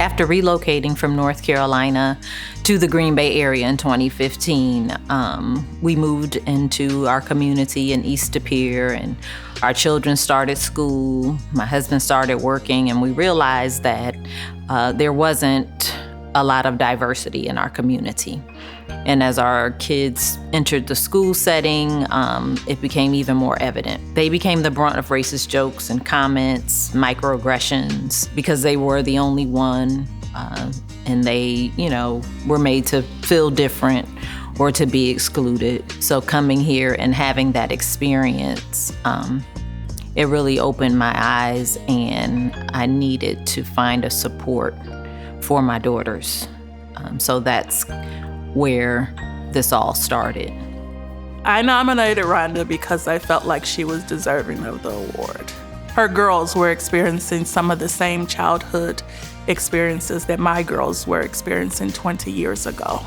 After relocating from North Carolina to the Green Bay area in 2015, we moved into our community in East De Pere, and our children started school. My husband started working, and we realized that there wasn't a lot of diversity in our community. And as our kids entered the school setting, it became even more evident. They became the brunt of racist jokes and comments, microaggressions, because they were the only one, and they, were made to feel different or to be excluded. So coming here and having that experience, it really opened my eyes, and I needed to find a support for my daughters. So that's where this all started. I nominated Rhonda because I felt like she was deserving of the award. Her girls were experiencing some of the same childhood experiences that my girls were experiencing 20 years ago.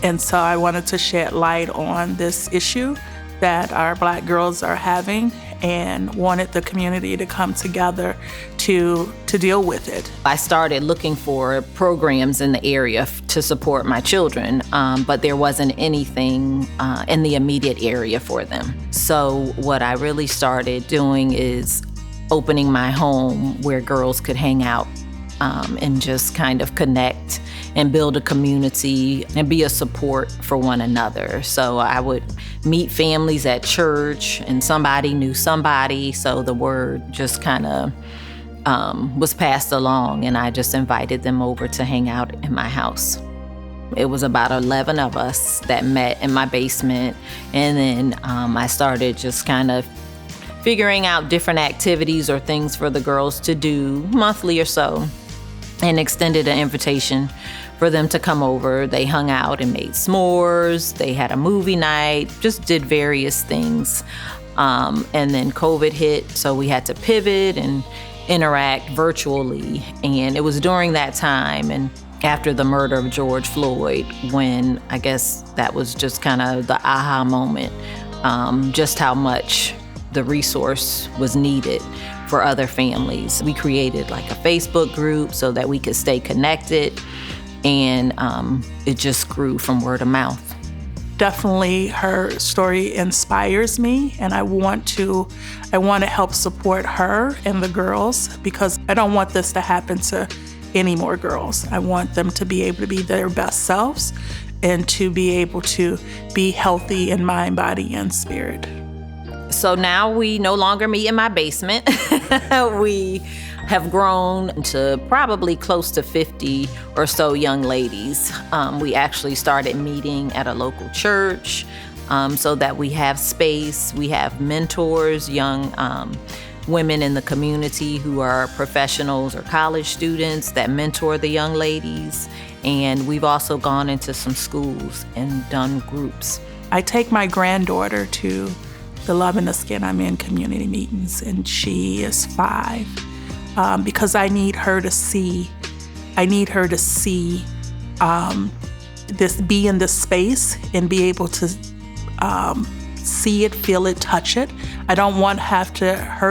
And so I wanted to shed light on this issue that our Black girls are having, and wanted the community to come together to deal with it. I started looking for programs in the area to support my children, but there wasn't anything in the immediate area for them. So what I really started doing is opening my home where girls could hang out and just kind of connect and build a community and be a support for one another. So I would meet families at church, and somebody knew somebody, so the word just kind of was passed along, and I just invited them over to hang out in my house. It was about 11 of us that met in my basement, and then I started just kind of figuring out different activities or things for the girls to do monthly or so, and extended an invitation for them to come over. They hung out and made s'mores. They had a movie night, just did various things. And then COVID hit, so we had to pivot and interact virtually. And it was during that time, and after the murder of George Floyd, when I guess that was just kind of the aha moment, just how much the resource was needed for other families. We created like a Facebook group so that we could stay connected, and it just grew from word of mouth. Definitely her story inspires me, and I want to help support her and the girls, because I don't want this to happen to any more girls. I want them to be able to be their best selves and to be able to be healthy in mind, body, and spirit. So now we no longer meet in my basement. We have grown to probably close to 50 or so young ladies. We actually started meeting at a local church so that we have space. We have mentors, young women in the community who are professionals or college students that mentor the young ladies. And we've also gone into some schools and done groups. I take my granddaughter to the Love in the Skin I'm In community meetings, and she is 5, because I need her to see this, be in this space and be able to see it, feel it, touch it. I don't want her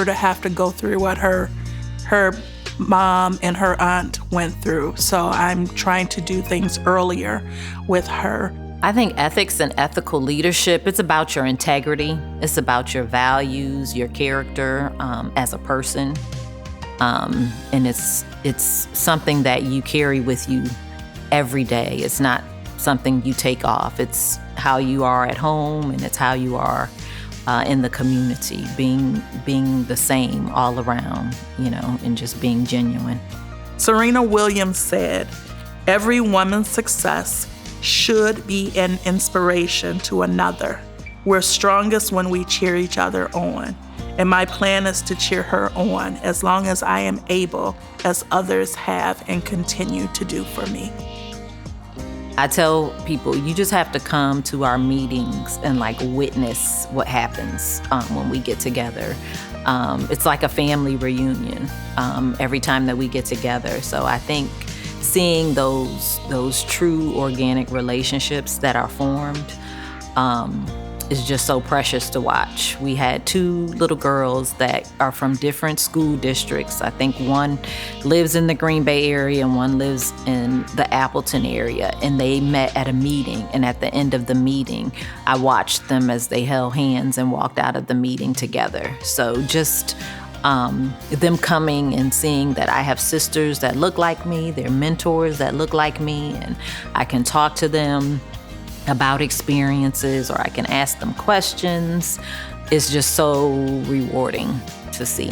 to have to go through what her mom and her aunt went through. So I'm trying to do things earlier with her. I think ethics and ethical leadership, it's about your integrity. It's about your values, your character as a person. And it's something that you carry with you every day. It's not something you take off. It's how you are at home, and it's how you are in the community, being the same all around, and just being genuine. Serena Williams said, "Every woman's success should be an inspiration to another. We're strongest when we cheer each other on. And my plan is to cheer her on as long as I am able, as others have and continue to do for me." I tell people, you just have to come to our meetings and witness what happens when we get together. It's like a family reunion every time that we get together. So I think seeing those true organic relationships that are formed is just so precious to watch. We had 2 little girls that are from different school districts. I think one lives in the Green Bay area and one lives in the Appleton area. And they met at a meeting. And at the end of the meeting, I watched them as they held hands and walked out of the meeting together. So just them coming and seeing that I have sisters that look like me, they're mentors that look like me, and I can talk to them about experiences or I can ask them questions. It's just so rewarding to see.